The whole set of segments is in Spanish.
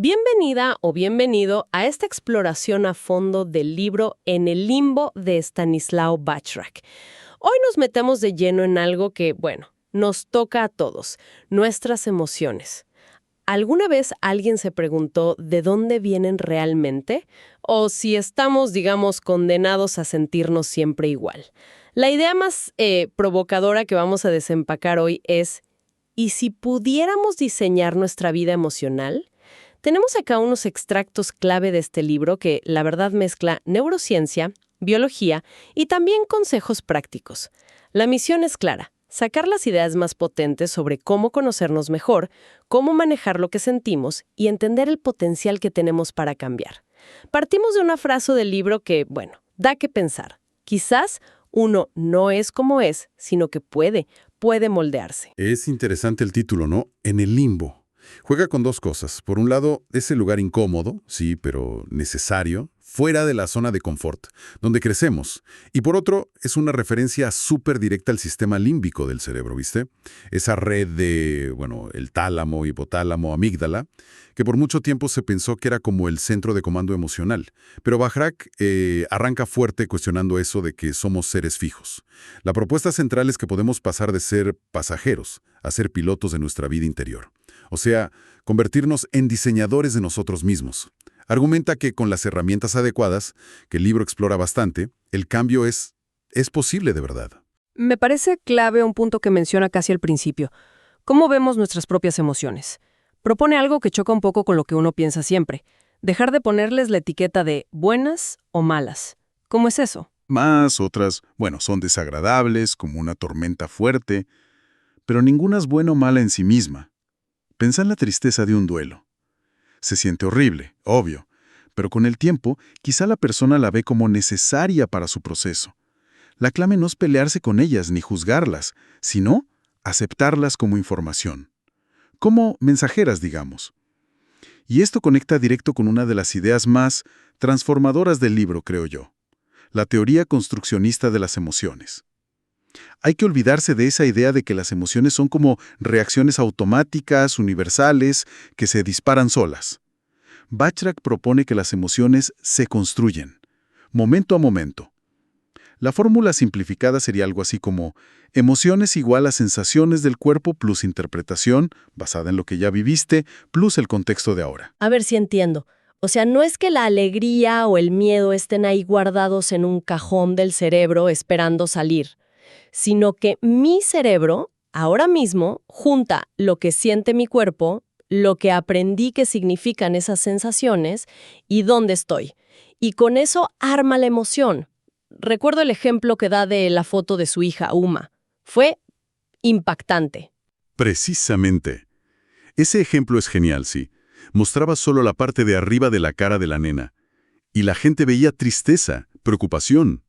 Bienvenida o bienvenido a esta exploración a fondo del libro En el limbo de Stanislaw Bachrach. Hoy nos metemos de lleno en algo que, bueno, nos toca a todos, nuestras emociones. ¿Alguna vez alguien se preguntó de dónde vienen realmente? ¿O si estamos, digamos, condenados a sentirnos siempre igual? La idea más provocadora que vamos a desempacar hoy es, ¿y si pudiéramos diseñar nuestra vida emocional? Tenemos acá unos extractos clave de este libro que, la verdad, mezcla neurociencia, biología y también consejos prácticos. La misión es clara: sacar las ideas más potentes sobre cómo conocernos mejor, cómo manejar lo que sentimos y entender el potencial que tenemos para cambiar. Partimos de una frase del libro que, bueno, da que pensar. Quizás uno no es como es, sino que puede moldearse. Es interesante el título, ¿no? En el limbo. Juega con dos cosas. Por un lado, ese lugar incómodo, sí, pero necesario, fuera de la zona de confort, donde crecemos. Y por otro, es una referencia súper directa al sistema límbico del cerebro, ¿viste? Esa red de, el tálamo, hipotálamo, amígdala, que por mucho tiempo se pensó que era como el centro de comando emocional. Pero Bachrach arranca fuerte cuestionando eso de que somos seres fijos. La propuesta central es que podemos pasar de ser pasajeros a ser pilotos de nuestra vida interior. O sea, convertirnos en diseñadores de nosotros mismos. Argumenta que con las herramientas adecuadas, que el libro explora bastante, el cambio es posible de verdad. Me parece clave un punto que menciona casi al principio: cómo vemos nuestras propias emociones. Propone algo que choca un poco con lo que uno piensa siempre: dejar de ponerles la etiqueta de buenas o malas. ¿Cómo es eso? Más otras, son desagradables, como una tormenta fuerte, pero ninguna es buena o mala en sí misma. Pensá en la tristeza de un duelo. Se siente horrible, obvio, pero con el tiempo quizá la persona la ve como necesaria para su proceso. La clave no es pelearse con ellas ni juzgarlas, sino aceptarlas como información. Como mensajeras, digamos. Y esto conecta directo con una de las ideas más transformadoras del libro, creo yo: la teoría construccionista de las emociones. Hay que olvidarse de esa idea de que las emociones son como reacciones automáticas, universales, que se disparan solas. Bachrach propone que las emociones se construyen, momento a momento. La fórmula simplificada sería algo así como: emociones igual a sensaciones del cuerpo plus interpretación, basada en lo que ya viviste, plus el contexto de ahora. A ver si entiendo. O sea, no es que la alegría o el miedo estén ahí guardados en un cajón del cerebro esperando salir, sino que mi cerebro, ahora mismo, junta lo que siente mi cuerpo, lo que aprendí que significan esas sensaciones y dónde estoy. Y con eso arma la emoción. Recuerdo el ejemplo que da de la foto de su hija, Uma. Fue impactante. Precisamente. Ese ejemplo es genial, sí. Mostraba solo la parte de arriba de la cara de la nena. Y la gente veía tristeza, preocupación.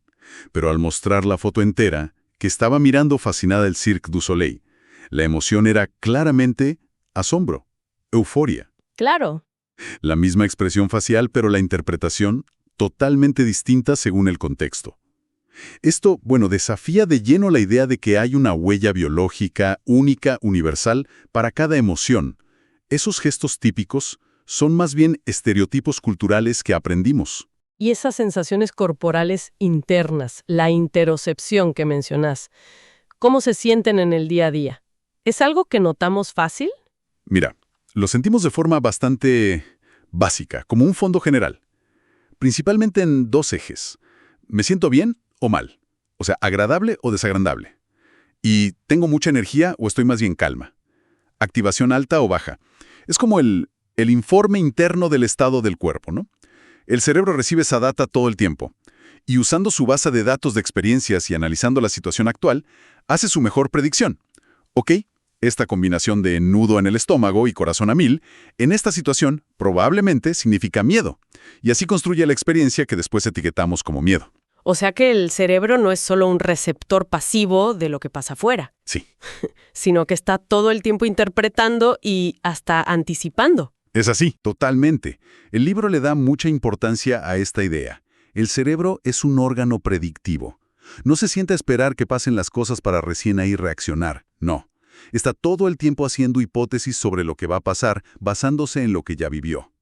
Pero al mostrar la foto entera, que estaba mirando fascinada el Cirque du Soleil, la emoción era claramente asombro, euforia. Claro. La misma expresión facial, pero la interpretación totalmente distinta según el contexto. Esto, desafía de lleno la idea de que hay una huella biológica, única, universal, para cada emoción. Esos gestos típicos son más bien estereotipos culturales que aprendimos. Y esas sensaciones corporales internas, la interocepción que mencionás, ¿cómo se sienten en el día a día? ¿Es algo que notamos fácil? Mira, lo sentimos de forma bastante básica, como un fondo general. Principalmente en dos ejes: ¿me siento bien o mal? O sea, agradable o desagradable. ¿Y tengo mucha energía o estoy más bien calma? ¿Activación alta o baja? Es como el informe interno del estado del cuerpo, ¿no? El cerebro recibe esa data todo el tiempo, y usando su base de datos de experiencias y analizando la situación actual, hace su mejor predicción. Ok, esta combinación de nudo en el estómago y corazón a mil, en esta situación probablemente significa miedo, y así construye la experiencia que después etiquetamos como miedo. O sea que el cerebro no es solo un receptor pasivo de lo que pasa afuera. Sí. Sino que está todo el tiempo interpretando y hasta anticipando. Es así, totalmente. El libro le da mucha importancia a esta idea. El cerebro es un órgano predictivo. No se sienta a esperar que pasen las cosas para recién ahí reaccionar. No. Está todo el tiempo haciendo hipótesis sobre lo que va a pasar basándose en lo que ya vivió.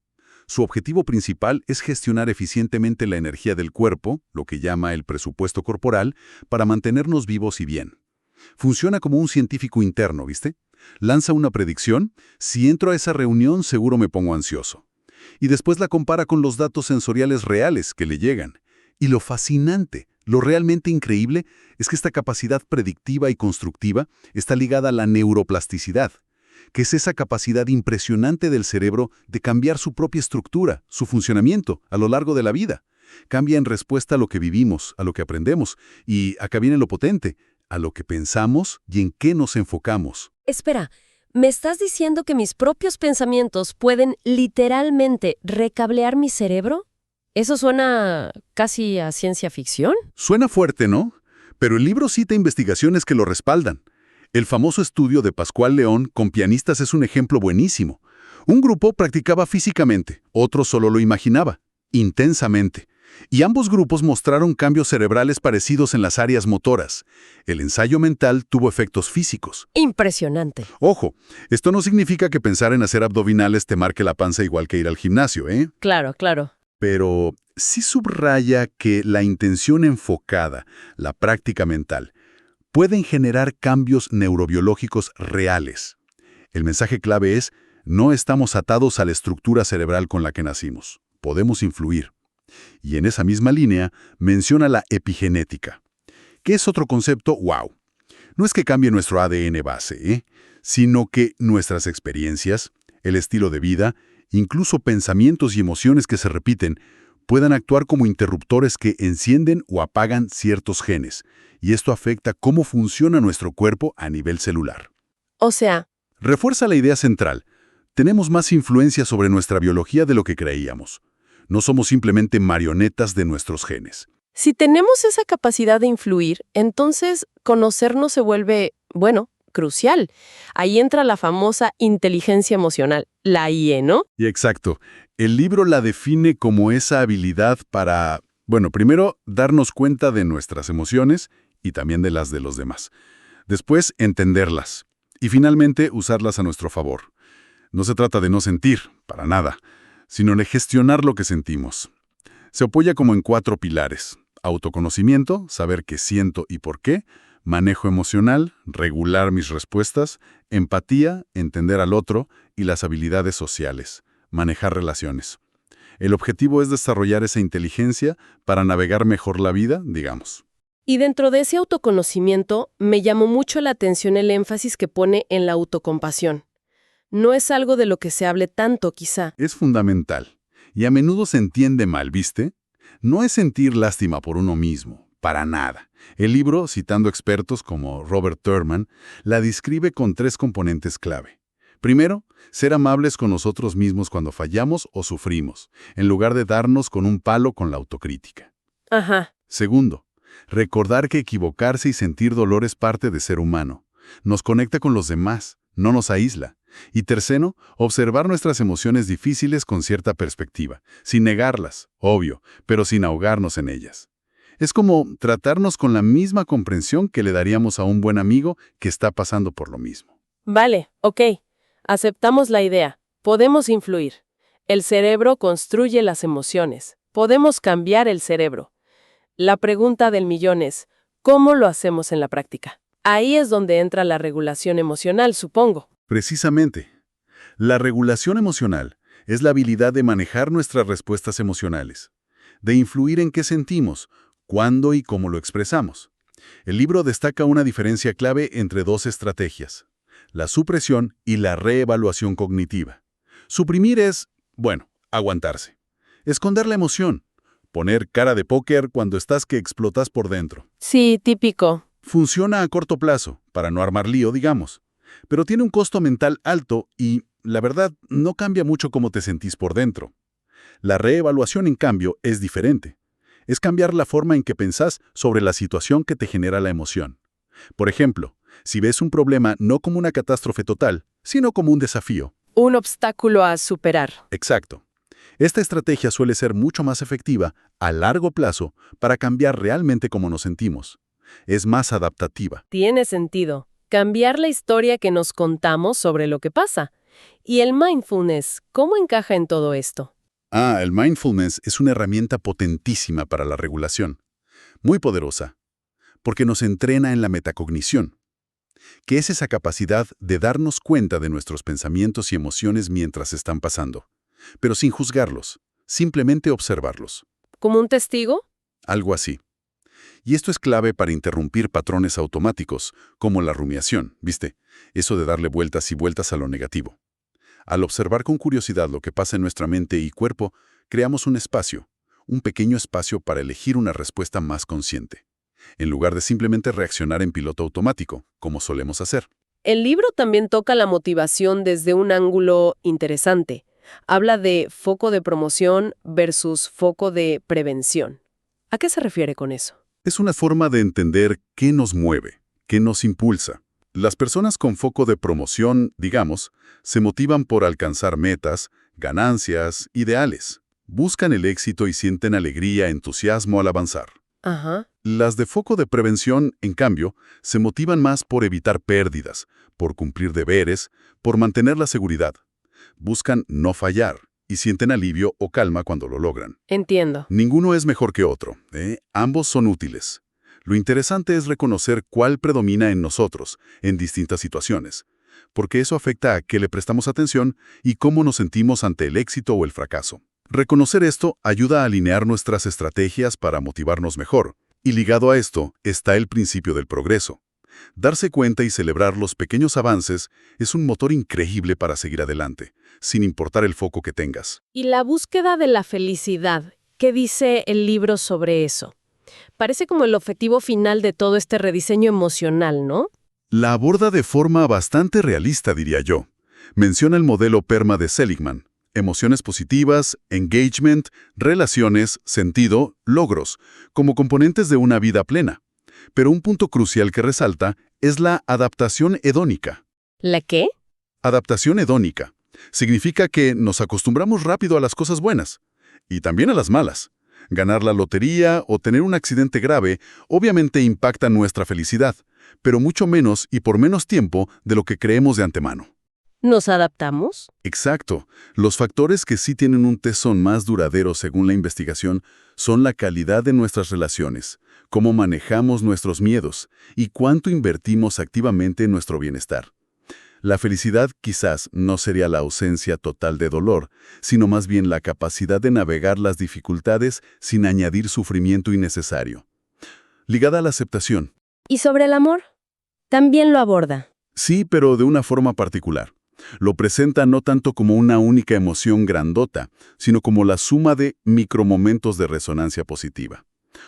Su objetivo principal es gestionar eficientemente la energía del cuerpo, lo que llama el presupuesto corporal, para mantenernos vivos y bien. Funciona como un científico interno, ¿viste? Lanza una predicción: si entro a esa reunión seguro me pongo ansioso. Y después la compara con los datos sensoriales reales que le llegan. Y lo fascinante, lo realmente increíble, es que esta capacidad predictiva y constructiva está ligada a la neuroplasticidad, que es esa capacidad impresionante del cerebro de cambiar su propia estructura, su funcionamiento, a lo largo de la vida. Cambia en respuesta a lo que vivimos, a lo que aprendemos, y acá viene lo potente, a lo que pensamos y en qué nos enfocamos. Espera, ¿me estás diciendo que mis propios pensamientos pueden literalmente recablear mi cerebro? ¿Eso suena casi a ciencia ficción? Suena fuerte, ¿no? Pero el libro cita investigaciones que lo respaldan. El famoso estudio de Pascual León con pianistas es un ejemplo buenísimo. Un grupo practicaba físicamente, otro solo lo imaginaba, intensamente. Y ambos grupos mostraron cambios cerebrales parecidos en las áreas motoras. El ensayo mental tuvo efectos físicos. Impresionante. Ojo, esto no significa que pensar en hacer abdominales te marque la panza igual que ir al gimnasio, ¿eh? Claro, claro. Pero sí subraya que la intención enfocada, la práctica mental, pueden generar cambios neurobiológicos reales. El mensaje clave es: no estamos atados a la estructura cerebral con la que nacimos. Podemos influir. Y en esa misma línea menciona la epigenética, que es otro concepto wow. No es que cambie nuestro ADN base, sino que nuestras experiencias, el estilo de vida, incluso pensamientos y emociones que se repiten, puedan actuar como interruptores que encienden o apagan ciertos genes, y esto afecta cómo funciona nuestro cuerpo a nivel celular. O sea, Refuerza la idea central: tenemos más influencia sobre nuestra biología de lo que creíamos. No somos simplemente marionetas de nuestros genes. si tenemos esa capacidad de influir, entonces conocernos se vuelve, bueno, crucial. Ahí entra la famosa inteligencia emocional, la IE, ¿no? Y exacto, el libro la define como esa habilidad para, bueno, primero, darnos cuenta de nuestras emociones y también de las de los demás. Después, entenderlas. Y finalmente, usarlas a nuestro favor. No se trata de no sentir, para nada, sino de gestionar lo que sentimos. Se apoya como en 4 pilares: autoconocimiento, saber qué siento y por qué; manejo emocional, regular mis respuestas; empatía, entender al otro; y las habilidades sociales, manejar relaciones. El objetivo es desarrollar esa inteligencia para navegar mejor la vida, digamos. Y dentro de ese autoconocimiento, me llamó mucho la atención el énfasis que pone en la autocompasión. No es algo de lo que se hable tanto, quizá. Es fundamental, y a menudo se entiende mal, ¿viste? No es sentir lástima por uno mismo, para nada. El libro, citando expertos como Robert Thurman, la describe con 3 componentes clave. Primero, ser amables con nosotros mismos cuando fallamos o sufrimos, en lugar de darnos con un palo con la autocrítica. Ajá. Segundo, recordar que equivocarse y sentir dolor es parte de ser humano. Nos conecta con los demás, no nos aísla. Y tercero, observar nuestras emociones difíciles con cierta perspectiva, sin negarlas, obvio, pero sin ahogarnos en ellas. Es como tratarnos con la misma comprensión que le daríamos a un buen amigo que está pasando por lo mismo. Vale, ok. Aceptamos la idea. Podemos influir. El cerebro construye las emociones. Podemos cambiar el cerebro. La pregunta del millón es, ¿cómo lo hacemos en la práctica? Ahí es donde entra la regulación emocional, supongo. Precisamente, la regulación emocional es la habilidad de manejar nuestras respuestas emocionales, de influir en qué sentimos, cuándo y cómo lo expresamos. El libro destaca una diferencia clave entre 2 estrategias: la supresión y la reevaluación cognitiva. Suprimir es, bueno, aguantarse. Esconder la emoción. Poner cara de póker cuando estás que explotas por dentro. Sí, típico. Funciona a corto plazo, para no armar lío, digamos. Pero tiene un costo mental alto y, la verdad, no cambia mucho cómo te sentís por dentro. La reevaluación, en cambio, es diferente. Es cambiar la forma en que pensás sobre la situación que te genera la emoción. Por ejemplo, si ves un problema no como una catástrofe total, sino como un desafío. Un obstáculo a superar. Exacto. Esta estrategia suele ser mucho más efectiva a largo plazo para cambiar realmente cómo nos sentimos. Es más adaptativa. Tiene sentido. Cambiar la historia que nos contamos sobre lo que pasa. ¿Y el mindfulness, cómo encaja en todo esto? El mindfulness es una herramienta potentísima para la regulación. Muy poderosa, porque nos entrena en la metacognición, que es esa capacidad de darnos cuenta de nuestros pensamientos y emociones mientras están pasando, pero sin juzgarlos, simplemente observarlos. ¿Como un testigo? Algo así. Y esto es clave para interrumpir patrones automáticos, como la rumiación, ¿viste? Eso de darle vueltas y vueltas a lo negativo. Al observar con curiosidad lo que pasa en nuestra mente y cuerpo, creamos un pequeño espacio para elegir una respuesta más consciente, en lugar de simplemente reaccionar en piloto automático, como solemos hacer. El libro también toca la motivación desde un ángulo interesante. Habla de foco de promoción versus foco de prevención. ¿A qué se refiere con eso? Es una forma de entender qué nos mueve, qué nos impulsa. Las personas con foco de promoción, digamos, se motivan por alcanzar metas, ganancias, ideales. Buscan el éxito y sienten alegría, entusiasmo al avanzar. Ajá. Las de foco de prevención, en cambio, se motivan más por evitar pérdidas, por cumplir deberes, por mantener la seguridad. Buscan no fallar y sienten alivio o calma cuando lo logran. Entiendo. Ninguno es mejor que otro, Ambos son útiles. Lo interesante es reconocer cuál predomina en nosotros, en distintas situaciones, porque eso afecta a qué le prestamos atención y cómo nos sentimos ante el éxito o el fracaso. Reconocer esto ayuda a alinear nuestras estrategias para motivarnos mejor. Y ligado a esto está el principio del progreso. Darse cuenta y celebrar los pequeños avances es un motor increíble para seguir adelante, sin importar el foco que tengas. Y la búsqueda de la felicidad, ¿qué dice el libro sobre eso? Parece como el objetivo final de todo este rediseño emocional, ¿no? La aborda de forma bastante realista, diría yo. Menciona el modelo PERMA de Seligman. Emociones positivas, engagement, relaciones, sentido, logros, como componentes de una vida plena. Pero un punto crucial que resalta es la adaptación hedónica. ¿La qué? Adaptación hedónica. Significa que nos acostumbramos rápido a las cosas buenas, y también a las malas. Ganar la lotería o tener un accidente grave obviamente impacta nuestra felicidad, pero mucho menos y por menos tiempo de lo que creemos de antemano. ¿Nos adaptamos? Exacto. Los factores que sí tienen un tesón más duradero según la investigación son la calidad de nuestras relaciones, cómo manejamos nuestros miedos y cuánto invertimos activamente en nuestro bienestar. La felicidad quizás no sería la ausencia total de dolor, sino más bien la capacidad de navegar las dificultades sin añadir sufrimiento innecesario. Ligada a la aceptación. ¿Y sobre el amor? También lo aborda. Sí, pero de una forma particular. Lo presenta no tanto como una única emoción grandota, sino como la suma de micromomentos de resonancia positiva.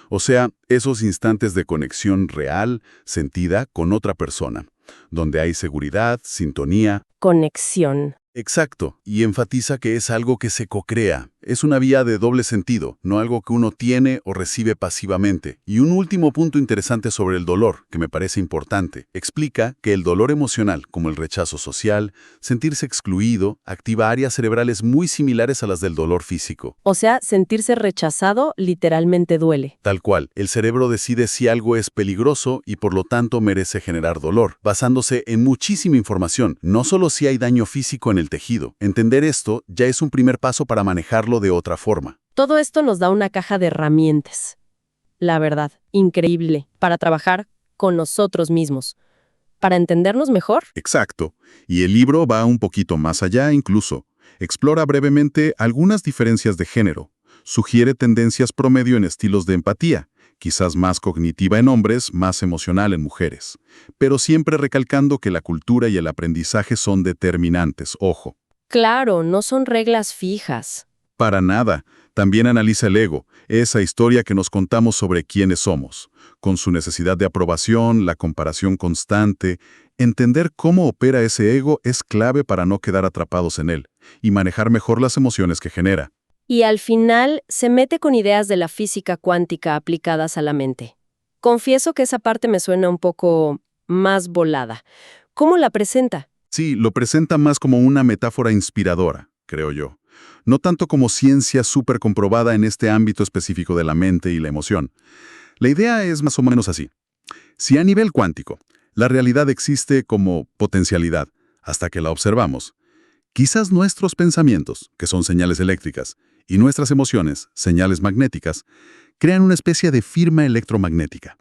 O sea, esos instantes de conexión real, sentida, con otra persona, donde hay seguridad, sintonía. Conexión. Exacto, y enfatiza que es algo que se cocrea. Es una vía de doble sentido, no algo que uno tiene o recibe pasivamente. Y un último punto interesante sobre el dolor, que me parece importante. Explica que el dolor emocional, como el rechazo social, sentirse excluido, activa áreas cerebrales muy similares a las del dolor físico. O sea, sentirse rechazado literalmente duele. Tal cual, el cerebro decide si algo es peligroso y por lo tanto merece generar dolor, basándose en muchísima información, no solo si hay daño físico en el tejido. Entender esto ya es un primer paso para manejarlo de otra forma. Todo esto nos da una caja de herramientas. La verdad, increíble, para trabajar con nosotros mismos, para entendernos mejor. Exacto. Y el libro va un poquito más allá incluso. Explora brevemente algunas diferencias de género. Sugiere tendencias promedio en estilos de empatía, quizás más cognitiva en hombres, más emocional en mujeres. Pero siempre recalcando que la cultura y el aprendizaje son determinantes, ojo. Claro, no son reglas fijas. Para nada. También analiza el ego, esa historia que nos contamos sobre quiénes somos, con su necesidad de aprobación, la comparación constante. Entender cómo opera ese ego es clave para no quedar atrapados en él y manejar mejor las emociones que genera. Y al final se mete con ideas de la física cuántica aplicadas a la mente. Confieso que esa parte me suena un poco más volada. ¿Cómo la presenta? Sí, lo presenta más como una metáfora inspiradora, creo yo. No tanto como ciencia súper comprobada en este ámbito específico de la mente y la emoción. La idea es más o menos así. Si a nivel cuántico, la realidad existe como potencialidad hasta que la observamos, quizás nuestros pensamientos, que son señales eléctricas, y nuestras emociones, señales magnéticas, crean una especie de firma electromagnética.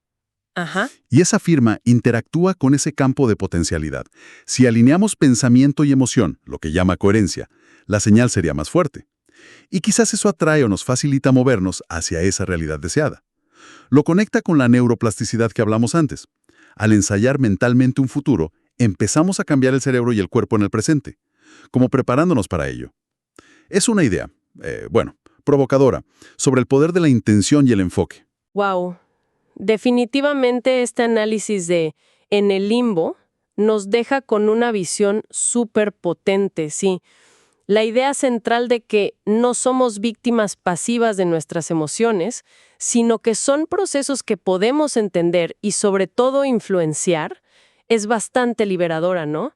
Ajá. Y esa firma interactúa con ese campo de potencialidad. Si alineamos pensamiento y emoción, lo que llama coherencia, la señal sería más fuerte. Y quizás eso atrae o nos facilita movernos hacia esa realidad deseada. Lo conecta con la neuroplasticidad que hablamos antes. Al ensayar mentalmente un futuro, empezamos a cambiar el cerebro y el cuerpo en el presente, como preparándonos para ello. Es una idea, provocadora, sobre el poder de la intención y el enfoque. Wow. Definitivamente este análisis de en el limbo nos deja con una visión súper potente, sí. La idea central de que no somos víctimas pasivas de nuestras emociones, sino que son procesos que podemos entender y sobre todo influenciar, es bastante liberadora, ¿no?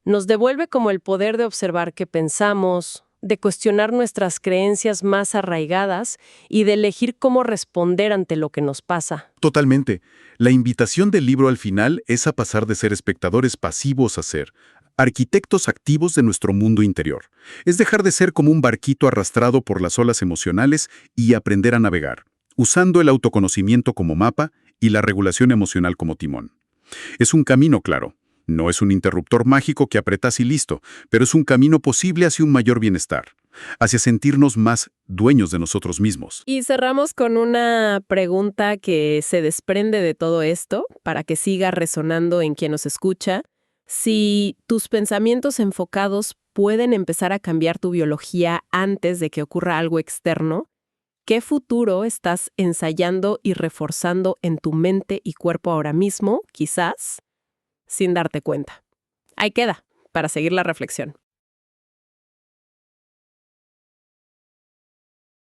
Nos devuelve como el poder de observar qué pensamos, de cuestionar nuestras creencias más arraigadas y de elegir cómo responder ante lo que nos pasa. Totalmente. La invitación del libro al final es a pasar de ser espectadores pasivos a ser arquitectos activos de nuestro mundo interior. Es dejar de ser como un barquito arrastrado por las olas emocionales y aprender a navegar, usando el autoconocimiento como mapa y la regulación emocional como timón. Es un camino claro. No es un interruptor mágico que apretas y listo, pero es un camino posible hacia un mayor bienestar, hacia sentirnos más dueños de nosotros mismos. Y cerramos con una pregunta que se desprende de todo esto, para que siga resonando en quien nos escucha. Si tus pensamientos enfocados pueden empezar a cambiar tu biología antes de que ocurra algo externo, ¿qué futuro estás ensayando y reforzando en tu mente y cuerpo ahora mismo, quizás, sin darte cuenta? Ahí queda, para seguir la reflexión.